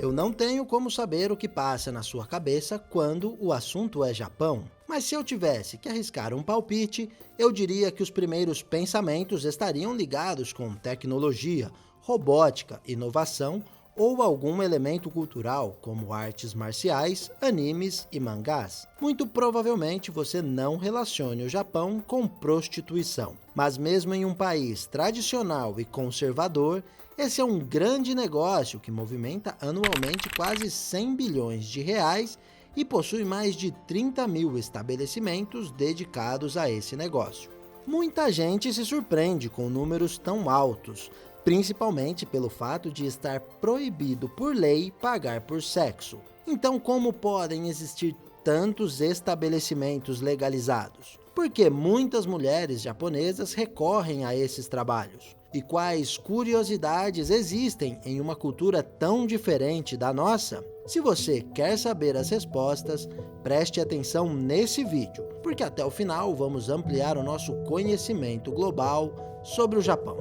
Eu não tenho como saber o que passa na sua cabeça quando o assunto é Japão, mas se eu tivesse que arriscar um palpite, eu diria que os primeiros pensamentos estariam ligados com tecnologia, robótica, inovação ou algum elemento cultural, como artes marciais, animes e mangás. Muito provavelmente você não relacione o Japão com prostituição. Mas mesmo em um país tradicional e conservador, esse é um grande negócio que movimenta anualmente quase 100 bilhões de reais e possui mais de 30 mil estabelecimentos dedicados a esse negócio. Muita gente se surpreende com números tão altos, principalmente pelo fato de estar proibido por lei pagar por sexo. Então, como podem existir tantos estabelecimentos legalizados? Porque muitas mulheres japonesas recorrem a esses trabalhos. E quais curiosidades existem em uma cultura tão diferente da nossa? Se você quer saber as respostas, preste atenção nesse vídeo, porque até o final vamos ampliar o nosso conhecimento global sobre o Japão.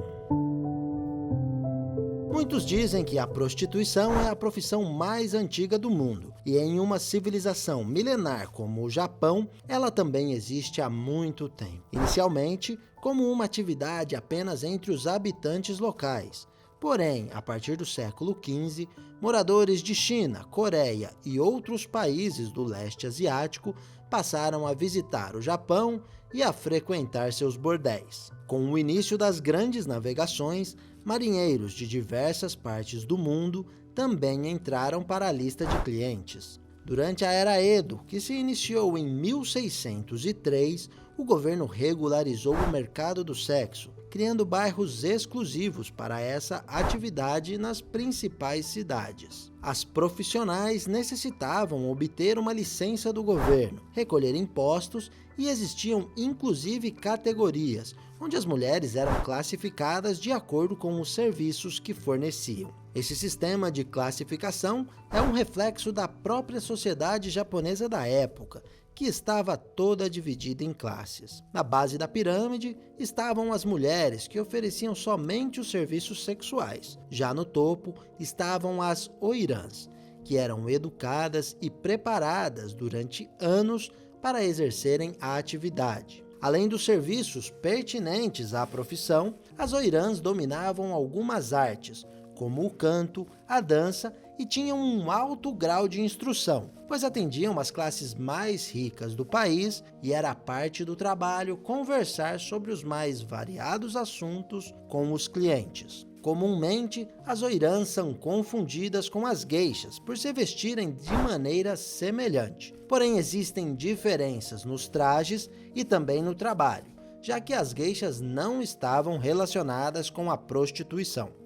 Muitos dizem que a prostituição é a profissão mais antiga do mundo, e em uma civilização milenar como o Japão, ela também existe há muito tempo. Inicialmente, como uma atividade apenas entre os habitantes locais. Porém, a partir do século XV, moradores de China, Coreia e outros países do leste asiático passaram a visitar o Japão e a frequentar seus bordéis. Com o início das grandes navegações, marinheiros de diversas partes do mundo também entraram para a lista de clientes. Durante a Era Edo, que se iniciou em 1603, o governo regularizou o mercado do sexo, criando bairros exclusivos para essa atividade nas principais cidades. As profissionais necessitavam obter uma licença do governo, recolher impostos e existiam inclusive categorias, onde as mulheres eram classificadas de acordo com os serviços que forneciam. Esse sistema de classificação é um reflexo da própria sociedade japonesa da época, que estava toda dividida em classes. Na base da pirâmide estavam as mulheres, que ofereciam somente os serviços sexuais. Já no topo estavam as oirãs, que eram educadas e preparadas durante anos para exercerem a atividade. Além dos serviços pertinentes à profissão, as oirãs dominavam algumas artes, como o canto, a dança, e tinham um alto grau de instrução, pois atendiam as classes mais ricas do país e era parte do trabalho conversar sobre os mais variados assuntos com os clientes. Comumente, as oirãs são confundidas com as geishas por se vestirem de maneira semelhante. Porém, existem diferenças nos trajes e também no trabalho, já que as geishas não estavam relacionadas com a prostituição.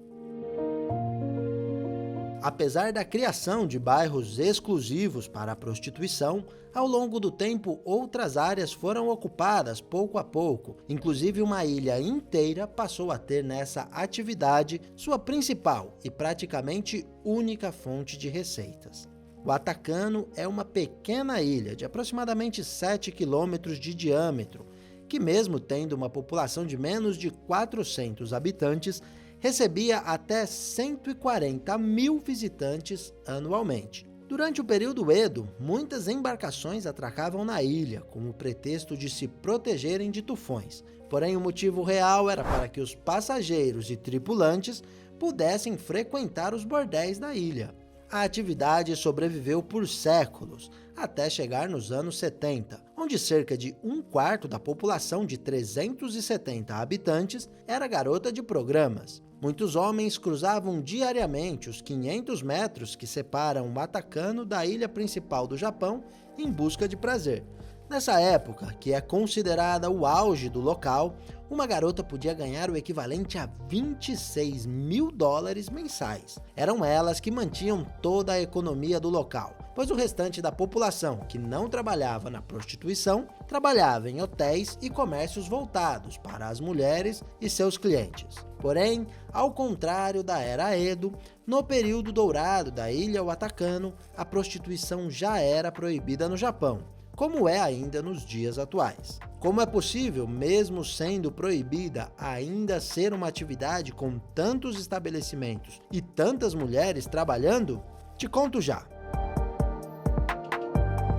Apesar da criação de bairros exclusivos para a prostituição, ao longo do tempo outras áreas foram ocupadas pouco a pouco, inclusive uma ilha inteira passou a ter nessa atividade sua principal e praticamente única fonte de receitas. O Atacano é uma pequena ilha de aproximadamente 7 quilômetros de diâmetro, que mesmo tendo uma população de menos de 400 habitantes, recebia até 140 mil visitantes anualmente. Durante o período Edo, muitas embarcações atracavam na ilha, com o pretexto de se protegerem de tufões. Porém, o motivo real era para que os passageiros e tripulantes pudessem frequentar os bordéis da ilha. A atividade sobreviveu por séculos, até chegar nos anos 70, onde cerca de um quarto da população de 370 habitantes era garota de programas. Muitos homens cruzavam diariamente os 500 metros que separam o Atacano da ilha principal do Japão em busca de prazer. Nessa época, que é considerada o auge do local, uma garota podia ganhar o equivalente a 26 mil dólares mensais. Eram elas que mantinham toda a economia do local, pois o restante da população que não trabalhava na prostituição, trabalhava em hotéis e comércios voltados para as mulheres e seus clientes. Porém, ao contrário da Era Edo, no período dourado da ilha Watakan, a prostituição já era proibida no Japão, como é ainda nos dias atuais. Como é possível, mesmo sendo proibida, ainda ser uma atividade com tantos estabelecimentos e tantas mulheres trabalhando? Te conto já!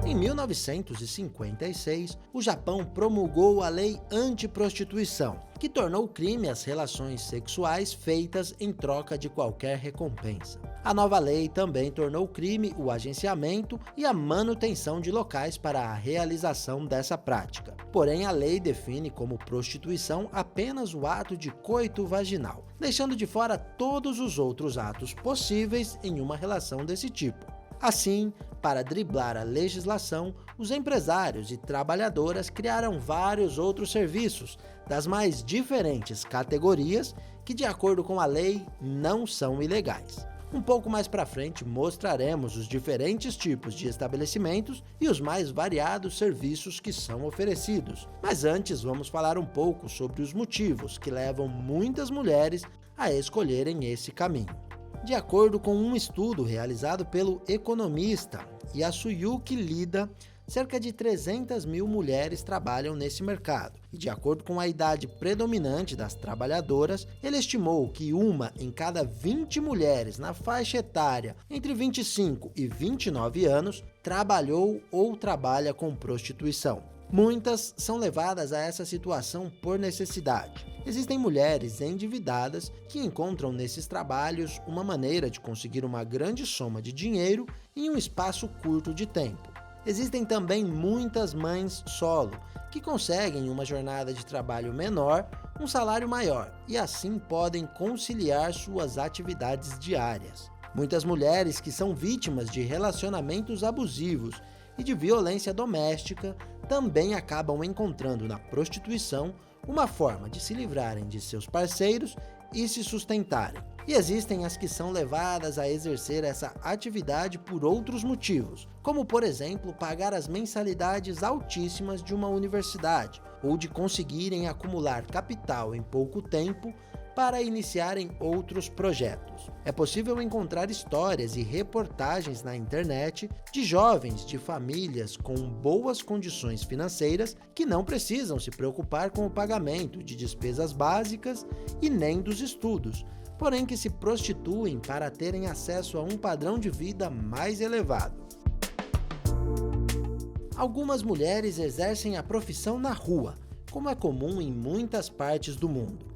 Em 1956, o Japão promulgou a Lei Antiprostituição, que tornou crime as relações sexuais feitas em troca de qualquer recompensa. A nova lei também tornou crime o agenciamento e a manutenção de locais para a realização dessa prática. Porém, a lei define como prostituição apenas o ato de coito vaginal, deixando de fora todos os outros atos possíveis em uma relação desse tipo. Assim, para driblar a legislação, os empresários e trabalhadoras criaram vários outros serviços das mais diferentes categorias que, de acordo com a lei, não são ilegais. Um pouco mais para frente mostraremos os diferentes tipos de estabelecimentos e os mais variados serviços que são oferecidos. Mas antes vamos falar um pouco sobre os motivos que levam muitas mulheres a escolherem esse caminho. De acordo com um estudo realizado pelo economista Yasuyuki Lida, cerca de 300 mil mulheres trabalham nesse mercado. E de acordo com a idade predominante das trabalhadoras, ele estimou que uma em cada 20 mulheres na faixa etária entre 25 e 29 anos trabalhou ou trabalha com prostituição. Muitas são levadas a essa situação por necessidade. Existem mulheres endividadas que encontram nesses trabalhos uma maneira de conseguir uma grande soma de dinheiro em um espaço curto de tempo. Existem também muitas mães solo que conseguem em uma jornada de trabalho menor um salário maior e assim podem conciliar suas atividades diárias. Muitas mulheres que são vítimas de relacionamentos abusivos e de violência doméstica também acabam encontrando na prostituição uma forma de se livrarem de seus parceiros e se sustentarem. E existem as que são levadas a exercer essa atividade por outros motivos, como por exemplo pagar as mensalidades altíssimas de uma universidade, ou de conseguirem acumular capital em pouco tempo para iniciarem outros projetos. É possível encontrar histórias e reportagens na internet de jovens de famílias com boas condições financeiras que não precisam se preocupar com o pagamento de despesas básicas e nem dos estudos, porém que se prostituem para terem acesso a um padrão de vida mais elevado. Algumas mulheres exercem a profissão na rua, como é comum em muitas partes do mundo.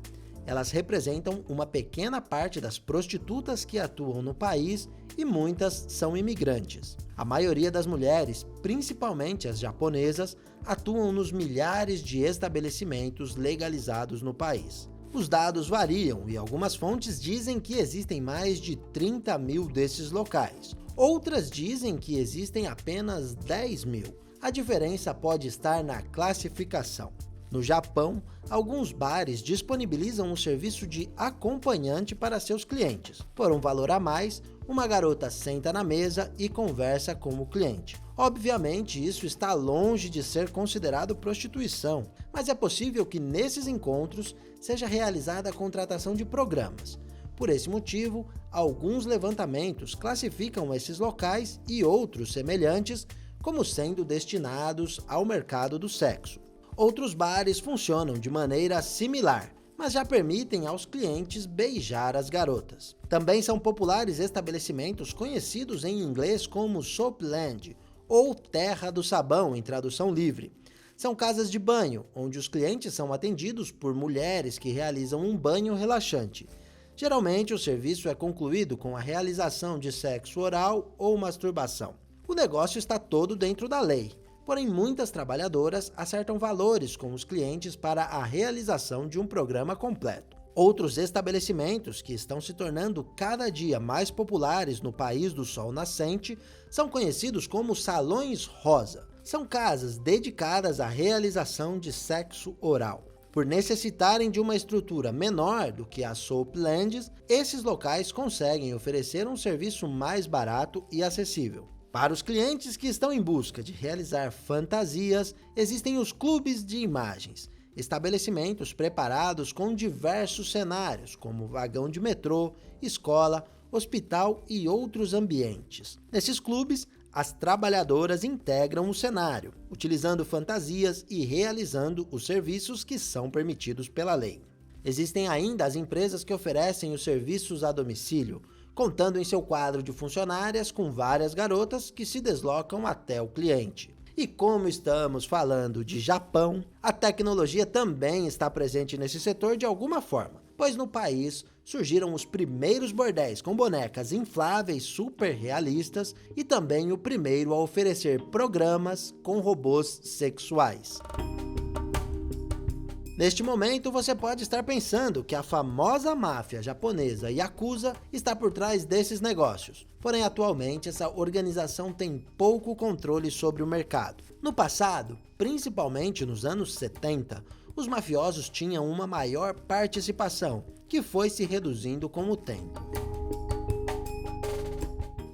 Elas representam uma pequena parte das prostitutas que atuam no país e muitas são imigrantes. A maioria das mulheres, principalmente as japonesas, atuam nos milhares de estabelecimentos legalizados no país. Os dados variam e algumas fontes dizem que existem mais de 30 mil desses locais. Outras dizem que existem apenas 10 mil. A diferença pode estar na classificação. No Japão, alguns bares disponibilizam um serviço de acompanhante para seus clientes. Por um valor a mais, uma garota senta na mesa e conversa com o cliente. Obviamente, isso está longe de ser considerado prostituição, mas é possível que nesses encontros seja realizada a contratação de programas. Por esse motivo, alguns levantamentos classificam esses locais e outros semelhantes como sendo destinados ao mercado do sexo. Outros bares funcionam de maneira similar, mas já permitem aos clientes beijar as garotas. Também são populares estabelecimentos conhecidos em inglês como Soapland, ou Terra do Sabão, em tradução livre. São casas de banho, onde os clientes são atendidos por mulheres que realizam um banho relaxante. Geralmente, o serviço é concluído com a realização de sexo oral ou masturbação. O negócio está todo dentro da lei. Porém, muitas trabalhadoras acertam valores com os clientes para a realização de um programa completo. Outros estabelecimentos que estão se tornando cada dia mais populares no país do sol nascente são conhecidos como salões rosa. São casas dedicadas à realização de sexo oral. Por necessitarem de uma estrutura menor do que as Soaplands, esses locais conseguem oferecer um serviço mais barato e acessível. Para os clientes que estão em busca de realizar fantasias, existem os clubes de imagens, estabelecimentos preparados com diversos cenários, como vagão de metrô, escola, hospital e outros ambientes. Nesses clubes, as trabalhadoras integram o cenário, utilizando fantasias e realizando os serviços que são permitidos pela lei. Existem ainda as empresas que oferecem os serviços a domicílio, contando em seu quadro de funcionárias com várias garotas que se deslocam até o cliente. E como estamos falando de Japão, a tecnologia também está presente nesse setor de alguma forma, pois no país surgiram os primeiros bordéis com bonecas infláveis super realistas e também o primeiro a oferecer programas com robôs sexuais. Neste momento, você pode estar pensando que a famosa máfia japonesa Yakuza está por trás desses negócios. Porém, atualmente, essa organização tem pouco controle sobre o mercado. No passado, principalmente nos anos 70, os mafiosos tinham uma maior participação, que foi se reduzindo com o tempo.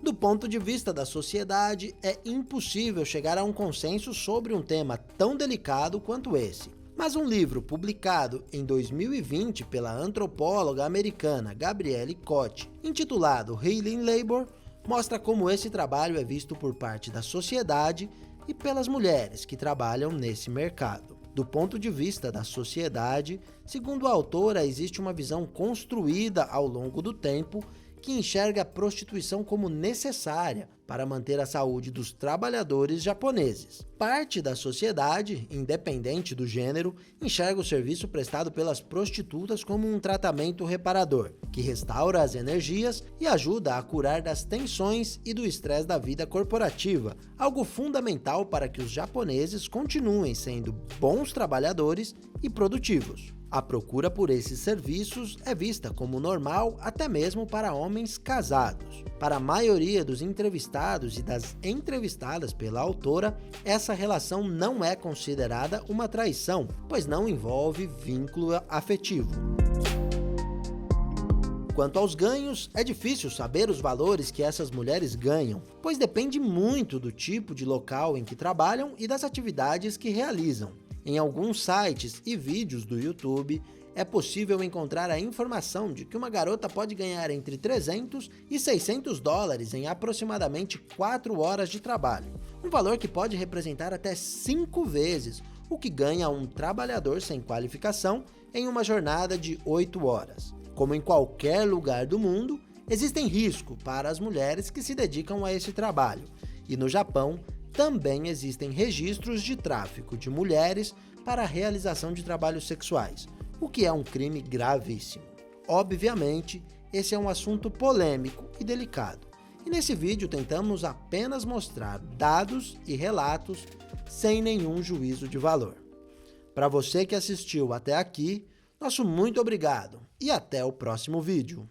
Do ponto de vista da sociedade, é impossível chegar a um consenso sobre um tema tão delicado quanto esse. Mas um livro publicado em 2020 pela antropóloga americana Gabrielle Cotte, intitulado Healing Labor, mostra como esse trabalho é visto por parte da sociedade e pelas mulheres que trabalham nesse mercado. Do ponto de vista da sociedade, segundo a autora, existe uma visão construída ao longo do tempo que enxerga a prostituição como necessária para manter a saúde dos trabalhadores japoneses. Parte da sociedade, independente do gênero, enxerga o serviço prestado pelas prostitutas como um tratamento reparador, que restaura as energias e ajuda a curar das tensões e do estresse da vida corporativa, algo fundamental para que os japoneses continuem sendo bons trabalhadores e produtivos. A procura por esses serviços é vista como normal até mesmo para homens casados. Para a maioria dos entrevistados e das entrevistadas pela autora, essa relação não é considerada uma traição, pois não envolve vínculo afetivo. Quanto aos ganhos, é difícil saber os valores que essas mulheres ganham, pois depende muito do tipo de local em que trabalham e das atividades que realizam. Em alguns sites e vídeos do YouTube, é possível encontrar a informação de que uma garota pode ganhar entre 300 e 600 dólares em aproximadamente 4 horas de trabalho, um valor que pode representar até 5 vezes o que ganha um trabalhador sem qualificação em uma jornada de 8 horas. Como em qualquer lugar do mundo, existem riscos para as mulheres que se dedicam a esse trabalho, e no Japão, também existem registros de tráfico de mulheres para a realização de trabalhos sexuais, o que é um crime gravíssimo. Obviamente, esse é um assunto polêmico e delicado, e nesse vídeo tentamos apenas mostrar dados e relatos sem nenhum juízo de valor. Para você que assistiu até aqui, nosso muito obrigado e até o próximo vídeo.